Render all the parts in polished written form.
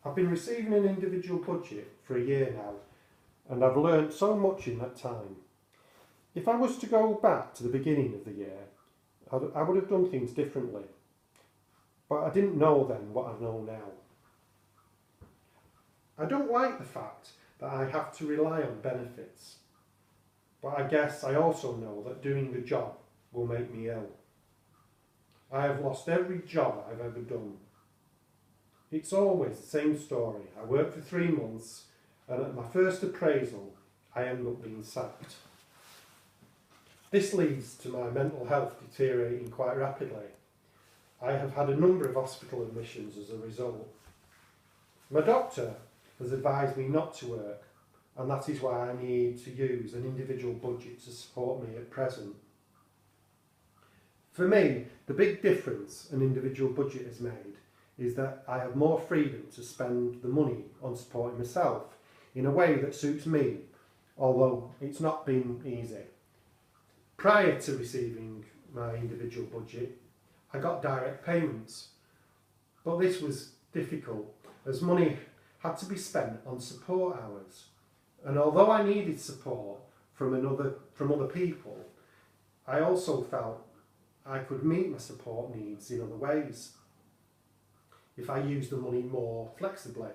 I've been receiving an individual budget for a year now, and I've learnt so much in that time. If I was to go back to the beginning of the year, I would have done things differently. But I didn't know then what I know now. I don't like the fact that I have to rely on benefits. But I guess I also know that doing the job will make me ill. I have lost every job I've ever done. It's always the same story. I work for 3 months, and at my first appraisal, I end up being sacked. This leads to my mental health deteriorating quite rapidly. I have had a number of hospital admissions as a result. My doctor has advised me not to work, and that is why I need to use an individual budget to support me at present. For me, the big difference an individual budget has made is that I have more freedom to spend the money on supporting myself in a way that suits me, although it's not been easy. Prior to receiving my individual budget, I got direct payments, but this was difficult as money had to be spent on support hours, and although I needed support from other people, I also felt I could meet my support needs in other ways if I used the money more flexibly.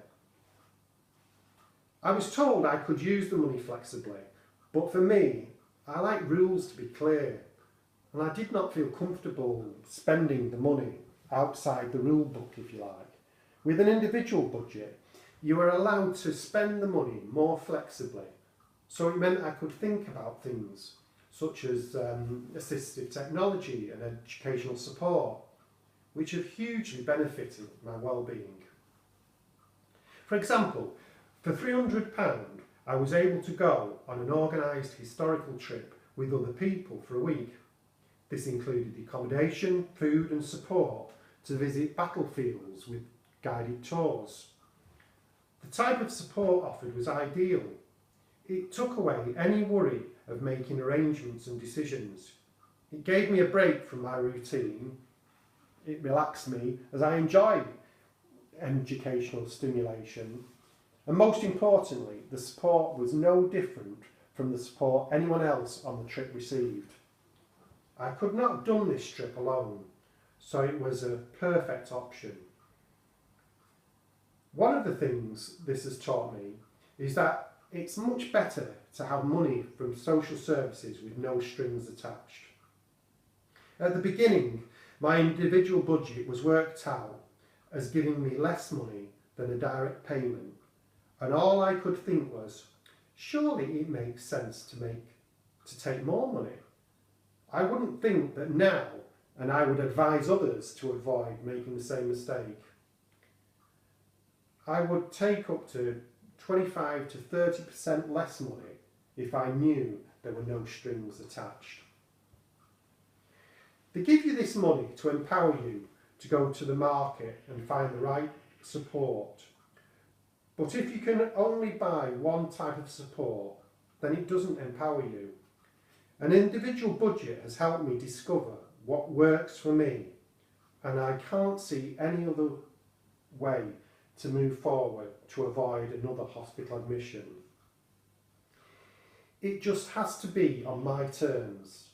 I was told I could use the money flexibly, but for me, I like rules to be clear, and I did not feel comfortable spending the money outside the rule book, if you like. With an individual budget, you are allowed to spend the money more flexibly, so it meant I could think about things such as assistive technology and educational support, which have hugely benefited my well-being. For example, for £300, I was able to go on an organised historical trip with other people for a week. This included accommodation, food and support to visit battlefields with guided tours. The type of support offered was ideal. It took away any worry of making arrangements and decisions. It gave me a break from my routine. It relaxed me as I enjoy educational stimulation. And most importantly, the support was no different from the support anyone else on the trip received. I could not have done this trip alone, so it was a perfect option. One of the things this has taught me is that it's much better to have money from social services with no strings attached. At the beginning, my individual budget was worked out as giving me less money than a direct payment, and all I could think was, surely it makes sense to take more money. I wouldn't think that now, and I would advise others to avoid making the same mistake. I would take up to 25 to 30% less money if I knew there were no strings attached. They give you this money to empower you to go to the market and find the right support. But if you can only buy one type of support, then it doesn't empower you. An individual budget has helped me discover what works for me, and I can't see any other way to move forward to avoid another hospital admission. It just has to be on my terms.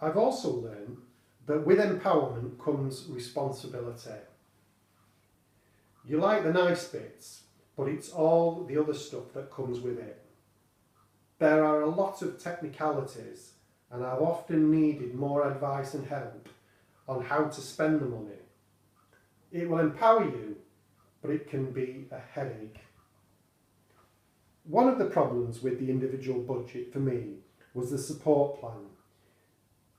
I've also learned that with empowerment comes responsibility. You like the nice bits, but it's all the other stuff that comes with it. There are a lot of technicalities, and I've often needed more advice and help on how to spend the money. It will empower you, but it can be a headache. One of the problems with the individual budget for me was the support plan.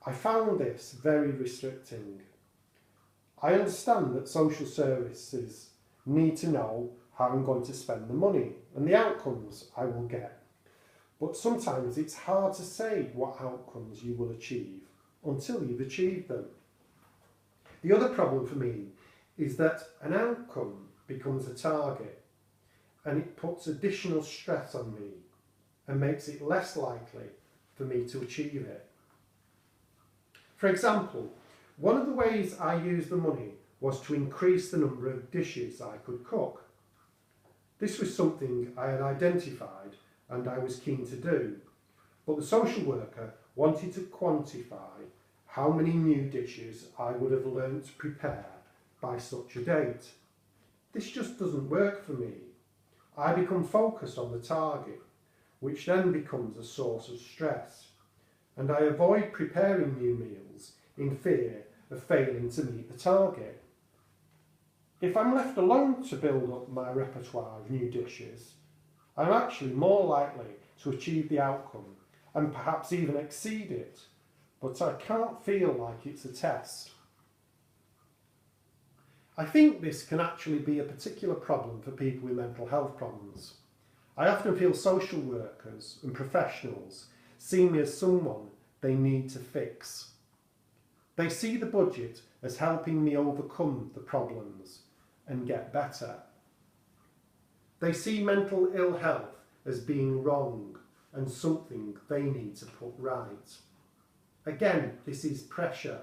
I found this very restricting. I understand that social services need to know how I'm going to spend the money and the outcomes I will get. But sometimes it's hard to say what outcomes you will achieve until you've achieved them. The other problem for me is that an outcome becomes a target, and it puts additional stress on me and makes it less likely for me to achieve it. For example, one of the ways I used the money was to increase the number of dishes I could cook. This was something I had identified and I was keen to do, but the social worker wanted to quantify how many new dishes I would have learnt to prepare by such a date. This just doesn't work for me. I become focused on the target, which then becomes a source of stress, and I avoid preparing new meals in fear of failing to meet the target. If I'm left alone to build up my repertoire of new dishes, I'm actually more likely to achieve the outcome and perhaps even exceed it, but I can't feel like it's a test. I think this can actually be a particular problem for people with mental health problems. I often feel social workers and professionals see me as someone they need to fix. They see the budget as helping me overcome the problems and get better. They see mental ill health as being wrong and something they need to put right. Again, this is pressure.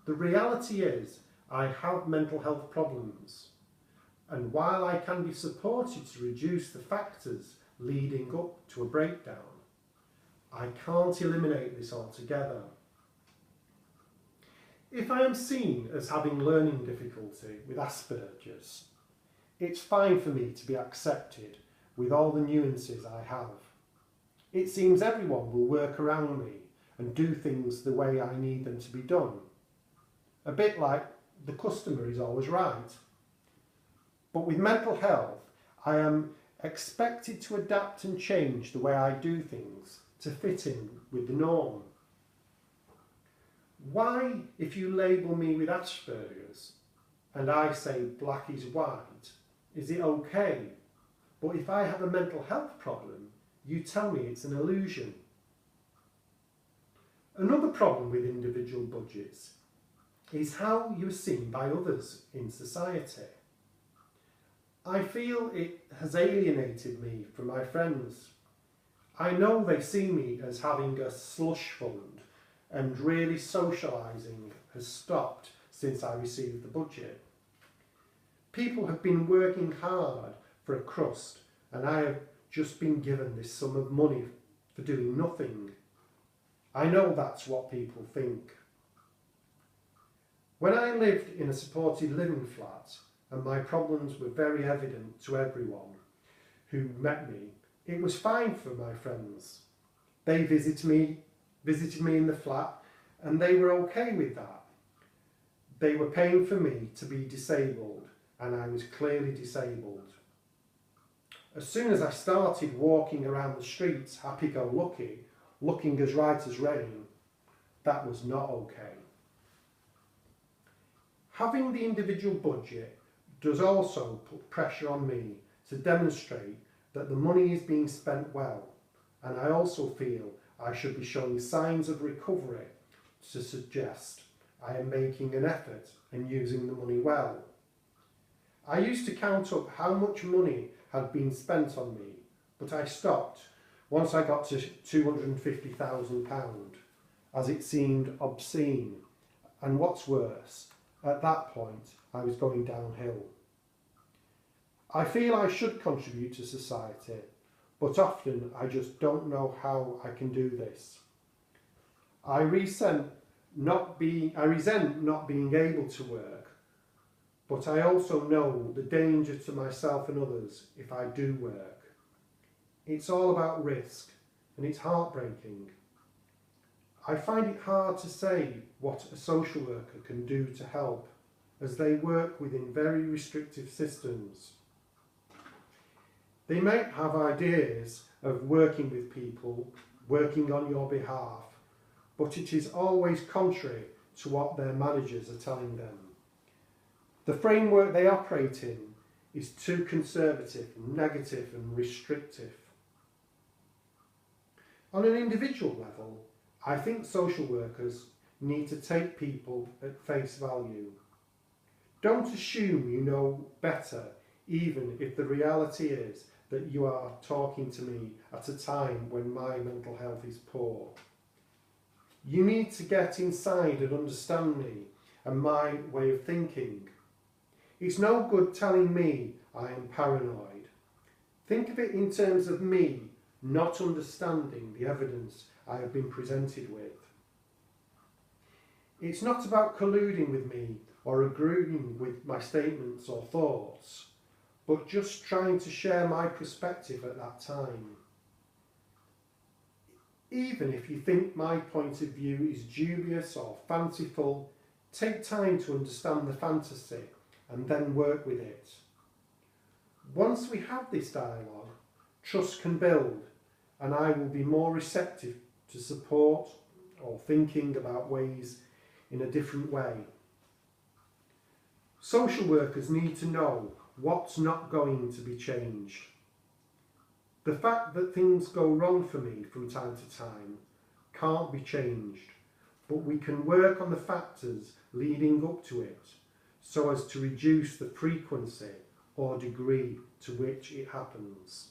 The reality is, I have mental health problems, and while I can be supported to reduce the factors leading up to a breakdown, I can't eliminate this altogether. If I am seen as having learning difficulty with Asperger's, it's fine for me to be accepted with all the nuances I have. It seems everyone will work around me and do things the way I need them to be done. A bit like the customer is always right. But with mental health, I am expected to adapt and change the way I do things to fit in with the norm. Why, if you label me with Asperger's and I say black is white, is it okay? But if I have a mental health problem, you tell me it's an illusion. Another problem with individual budgets is how you are seen by others in society. I feel it has alienated me from my friends. I know they see me as having a slush fund, and really socialising has stopped since I received the budget. People have been working hard for a crust, and I have just been given this sum of money for doing nothing. I know that's what people think. When I lived in a supported living flat and my problems were very evident to everyone who met me, it was fine for my friends. They visited me in the flat and they were okay with that. They were paying for me to be disabled and I was clearly disabled. As soon as I started walking around the streets happy-go-lucky, looking as right as rain, that was not okay. Having the individual budget does also put pressure on me to demonstrate that the money is being spent well, and I also feel I should be showing signs of recovery to suggest I am making an effort and using the money well. I used to count up how much money had been spent on me, but I stopped once I got to £250,000, as it seemed obscene, and what's worse, at that point I was going downhill. I feel I should contribute to society, but often I just don't know how I can do this. I resent not being able to work, but I also know the danger to myself and others if I do work. It's all about risk, and it's heartbreaking. I find it hard to say what a social worker can do to help, as they work within very restrictive systems. They might have ideas of working with people, working on your behalf, but it is always contrary to what their managers are telling them. The framework they operate in is too conservative, negative and restrictive. On an individual level, I think social workers need to take people at face value. Don't assume you know better, even if the reality is that you are talking to me at a time when my mental health is poor. You need to get inside and understand me and my way of thinking. It's no good telling me I am paranoid. Think of it in terms of me not understanding the evidence I have been presented with. It's not about colluding with me or agreeing with my statements or thoughts, but just trying to share my perspective at that time. Even if you think my point of view is dubious or fanciful, take time to understand the fantasy and then work with it. Once we have this dialogue, trust can build, and I will be more receptive to support or thinking about ways in a different way. Social workers need to know what's not going to be changed. The fact that things go wrong for me from time to time can't be changed, but we can work on the factors leading up to it so as to reduce the frequency or degree to which it happens.